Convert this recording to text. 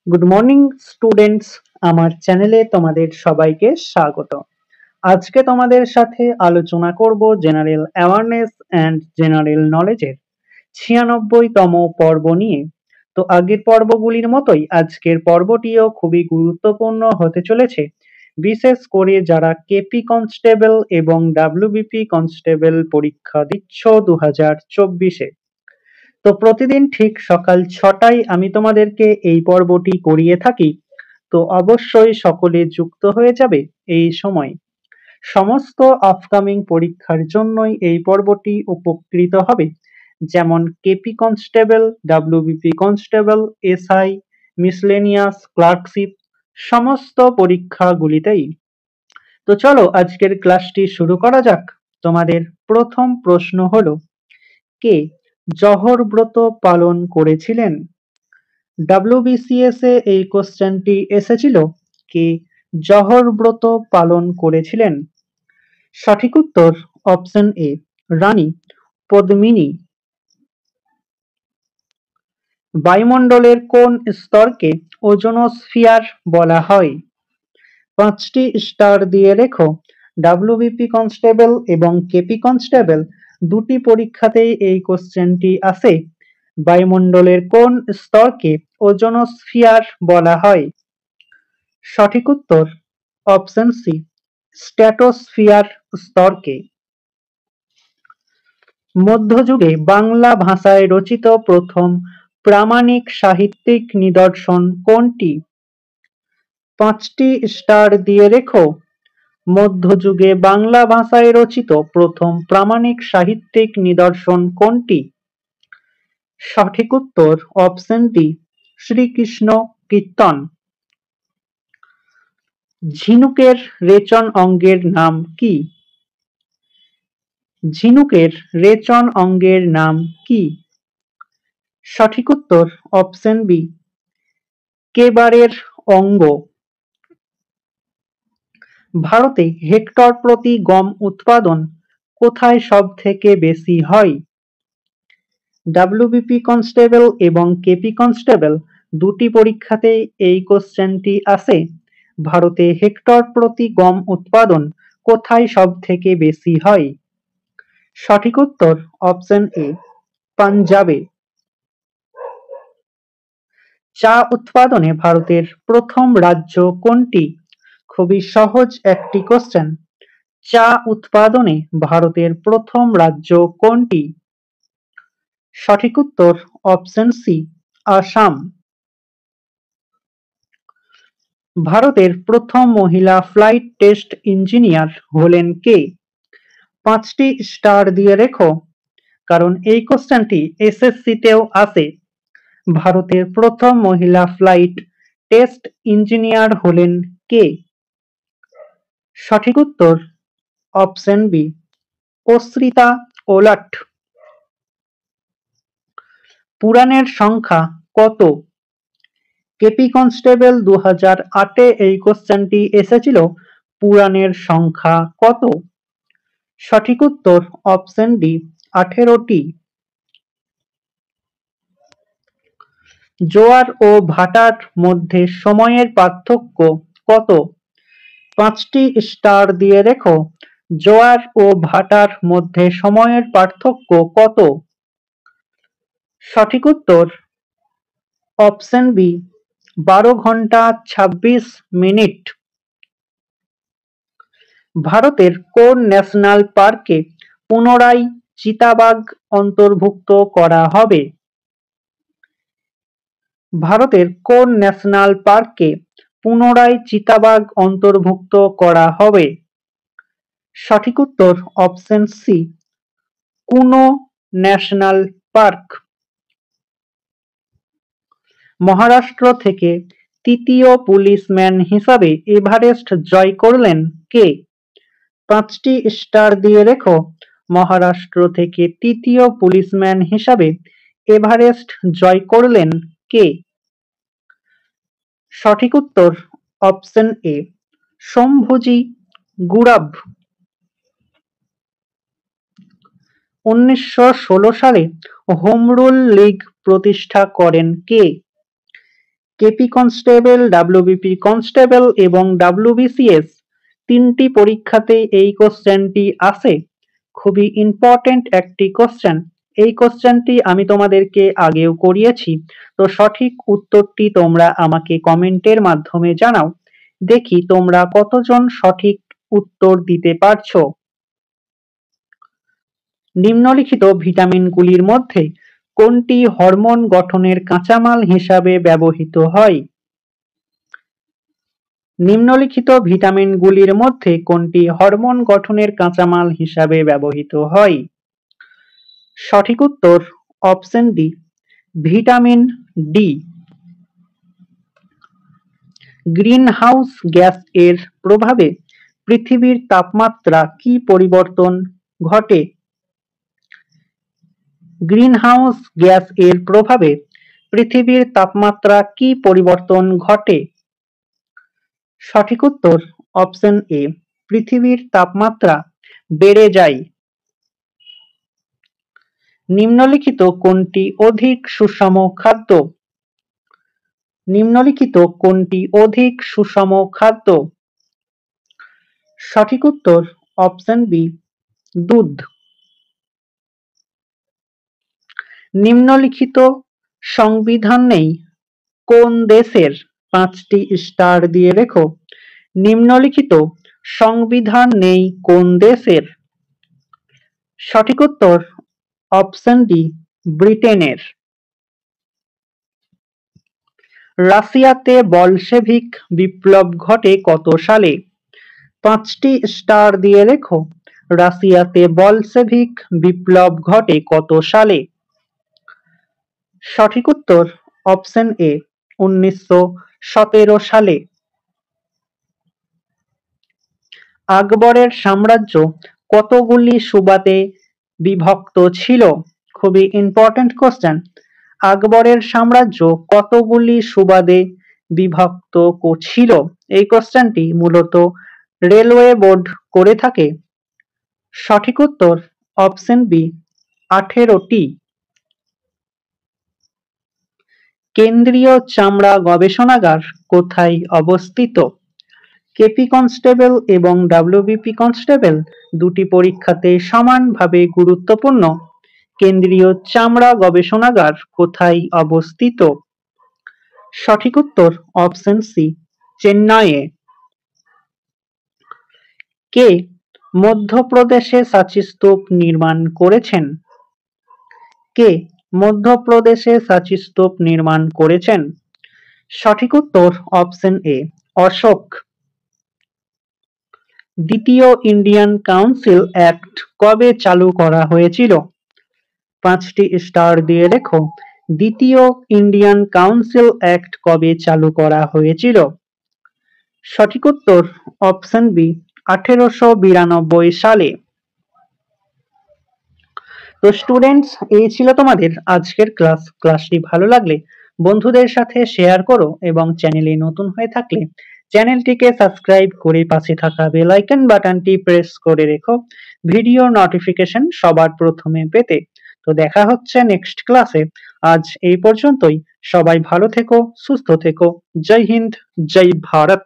Good morning students, আমার চ্যানেলে তোমাদের সবাইকে স্বাগত। আজকে তোমাদের সাথে আলোচনা করব জেনারেল অ্যাওয়ারনেস অ্যান্ড জেনারেল নলেজের 96তম পর্ব নিয়ে। তো আগের পর্বগুলির মতোই আজকের পর্বটিও খুবই গুরুত্বপূর্ণ হতে চলেছে, বিশেষ করে যারা কেপি কনস্টেবল এবং ডাব্লিউবিপি কনস্টেবল পরীক্ষা দিচ্ছ 2024-এ। তো প্রতিদিন ঠিক সকাল 6টায় আমি তোমাদেরকে এই পর্বটি করিয়ে থাকি। তো অবশ্যই সকলে যুক্ত হয়ে যাবে এই সময়। সমস্ত আপকামিং পরীক্ষার জন্যই এই পর্বটি উপকৃত হবে, যেমন KP constable, WBP constable, SI, miscellaneous, clerkship, সমস্ত পরীক্ষাগুলিতেই। তো চলো আজকের ক্লাসটি শুরু করা যাক। তোমাদের প্রথম প্রশ্ন হলো, কে জহর ব্রত পালন করেছিলেন? ডাব্লিউবিসিএস এ এই কোশ্চেনটি এসেছিল, কে জহর ব্রত পালন করেছিলেন? সঠিক উত্তর অপশন এ, রানী পদ্মিনী। বায়ুমণ্ডলের কোন স্তরকে ওজোনোস্ফিয়ার বলা হয়? 5টি স্টার দিয়ে রেখো। ডাব্লিউবিপি কনস্টেবল এবং কেপি কনস্টেবল দুটি পরীক্ষাতেই এই কোশ্চেনটি আসে। বায়ুমণ্ডলের কোন স্তরকে ওজোনোস্ফিয়ার বলা হয়? সঠিক উত্তর অপশন সি, স্ট্র্যাটোস্ফিয়ার স্তরকে। মধ্যযুগে বাংলা ভাষায় রচিত প্রথম প্রামাণিক সাহিত্যিক নিদর্শন কোনটি? 5টি স্টার দিয়ে রেখো। মধ্যযুগে বাংলা ভাষায় রচিত প্রথম প্রামাণিক সাহিত্যিক নিদর্শন কোনটি? সঠিক উত্তর অপশন ডি, শ্রীকৃষ্ণ কীর্তন। ঝিনুকের রেচন অঙ্গের নাম কি? ঝিনুকের রেচন অঙ্গের নাম কি? সঠিক উত্তর অপশন বি, কেবারের অঙ্গ। ভারতে হেক্টর প্রতি গম উৎপাদন কোথায় সব থেকে বেশি হয়? ডাব্লিউবিপি কনস্টেবল এবং কেপি কনস্টেবল দুটি পরীক্ষাতেই এই কোশ্চেনটি আসে। ভারতে হেক্টর প্রতি গম উৎপাদন কোথায় সব থেকে বেশি হয়? সঠিক উত্তর অপশন এ, পাঞ্জাবে। চা উৎপাদনে ভারতের প্রথম রাজ্য কোনটি? খুবই সহজ একটি কোশ্চেন। চা উৎপাদনে ভারতের প্রথম রাজ্য কোনটি? সঠিক উত্তর অপশন সি, আসাম। ভারতের প্রথম মহিলা ফ্লাইট টেস্ট ইঞ্জিনিয়ার হলেন কে? 5টি স্টার দিয়ে রেখো, কারণ এই কোশ্চেনটি এসএসসিতেও আসে। ভারতের প্রথম মহিলা ফ্লাইট টেস্ট ইঞ্জিনিয়ার হলেন কে? সঠিক উত্তর অপশন বি, অশ্রিতা ওলাট। পুরাণের সংখ্যা কত? কেপি কনস্টেবল 2008-এ এই কোশ্চেনটি এসেছিল, পুরাণের সংখ্যা কত? সঠিক উত্তর অপশন ডি, 18টি। জোয়ার ও ভাটার মধ্যে সময়ের পার্থক্য কত? 5টি স্টার দিয়ে রেখো। জোয়ার ও ভাটার মধ্যে সময়ের পার্থক্য কত? সঠিক উত্তর অপশন বি, 12 ঘন্টা 26 মিনিট। ভারতের কোন ন্যাশনাল পার্কে পুনরায় চিতাবাঘ অন্তর্ভুক্ত করা হবে? ভারতের কোন ন্যাশনাল পার্কে পুনরায় চিতাবাঘ অন্তর্ভুক্ত করা হবে? সঠিক উত্তর অপশন সি, কুনো ন্যাশনাল পার্ক। মহারাষ্ট্র থেকে তৃতীয় পুলিশম্যান হিসাবে এভারেস্ট জয় করলেন কে? 5টি স্টার দিয়ে রেখো। মহারাষ্ট্র থেকে তৃতীয় পুলিশম্যান হিসাবে এভারেস্ট জয় করলেন কে? সঠিক উত্তর অপশন এ, শম্ভুজি গুরাভ। 1916 সালে হোম রুল লীগ প্রতিষ্ঠা করেন কে? কেপি কনস্টেবল, ডাব্লিউবিপি কনস্টেবল এবং ডাব্লিউবিসিএস তিনটি পরীক্ষাতেই এই কোশ্চেনটি আসে। খুবই ইম্পর্টেন্ট একটি কোশ্চেন। এই কোশ্চেনটি আমি তোমাদেরকে আগেও করিয়েছি। তো সঠিক উত্তরটি তোমরা আমাকে কমেন্টের মাধ্যমে জানাও। দেখি তোমরা কতজন সঠিক উত্তর দিতে পারছো। নিম্নলিখিত ভিটামিনগুলির মধ্যে কোনটি হরমোন গঠনের কাঁচামাল হিসাবে ব্যবহৃত হয়? নিম্নলিখিত ভিটামিনগুলির মধ্যে কোনটি হরমোন গঠনের কাঁচামাল হিসাবে ব্যবহৃত হয়? সঠিক উত্তর option D, vitamin D. Greenhouse gas এর প্রভাবে পৃথিবীর তাপমাত্রা কি পরিবর্তন ঘটে? গ্রিনহাউস গ্যাস এর প্রভাবে পৃথিবীর তাপমাত্রা কি পরিবর্তন ঘটে? সঠিক উত্তর অপশন এ, পৃথিবীর তাপমাত্রা বেড়ে যায়। নিম্নলিখিত কোনটি অধিক সুষম খাদ্য? নিম্নলিখিত কোনটি অধিক সুষম খাদ্য? সঠিক উত্তর অপশন বি, দুধ। নিম্নলিখিত সংবিধান নেই কোন দেশের? 5টি স্টার দিয়ে লেখো। নিম্নলিখিত সংবিধান নেই কোন দেশের? সঠিক উত্তর অপশন ডি, ব্রিটেনের। রাশিয়াতে বলশেভিক বিপ্লব ঘটে কত সালে? 5টি স্টার দিয়ে লেখো। রাশিয়াতে বলশেভিক বিপ্লব ঘটে কত সালে? সঠিক উত্তর অপশন এ, 1917 সালে। আকবরের সাম্রাজ্য কতগুলি সুবাদে বিভক্ত ছিল? খুবই ইম্পর্টেন্ট কোশ্চেন। আকবরের সাম্রাজ্য কতগুলি সুবাদে বিভক্ত ছিল? এই কোশ্চেনটি মূলত রেলওয়ে বোর্ড করে থাকে। সঠিক উত্তর অপশন বি, 18টি। কেন্দ্রীয় চামড়া গবেষণাগার কোথায় অবস্থিত? কেপি কনস্টেবল এবং ডাব্লিউবিপি কনস্টেবল দুটি পরীক্ষাতে সমানভাবে গুরুত্বপূর্ণ। কেন্দ্রীয় চামড়া গবেষণাগার কোথায় অবস্থিত? সঠিক উত্তর অপশন সি, চেন্নাইয়ে। কে মধ্যপ্রদেশে সাঁচি স্তূপ নির্মাণ করেছেন? কে মধ্যপ্রদেশে সাঁচি স্তূপ নির্মাণ করেছেন? সঠিক উত্তর অপশন এ, অশোক। দ্বিতীয় ইন্ডিয়ান কাউন্সিল অ্যাক্ট কবে চালু করা হয়েছিল? 5টি স্টার দিয়ে লেখো। দ্বিতীয় ইন্ডিয়ান কাউন্সিল অ্যাক্ট কবে চালু করা হয়েছিল? সঠিক উত্তর অপশন বি, 1892 সালে। তো স্টুডেন্টস, এই ছিল তোমাদের আজকের ক্লাস। ক্লাসটি ভালো লাগলে বন্ধুদের সাথে শেয়ার করো এবং চ্যানেলে নতুন হয়ে থাকলে চ্যানেলটিকে সাবস্ক্রাইব করে পাশে থাকা বেল আইকন বাটনটি প্রেস করে রেখো ভিডিও নোটিফিকেশন সবার প্রথমে পেতে। তো দেখা হচ্ছে নেক্সট ক্লাসে। আজ এই পর্যন্তই। সবাই ভালো থেকো, সুস্থ থেকো। জয় হিন্দ, জয় ভারত।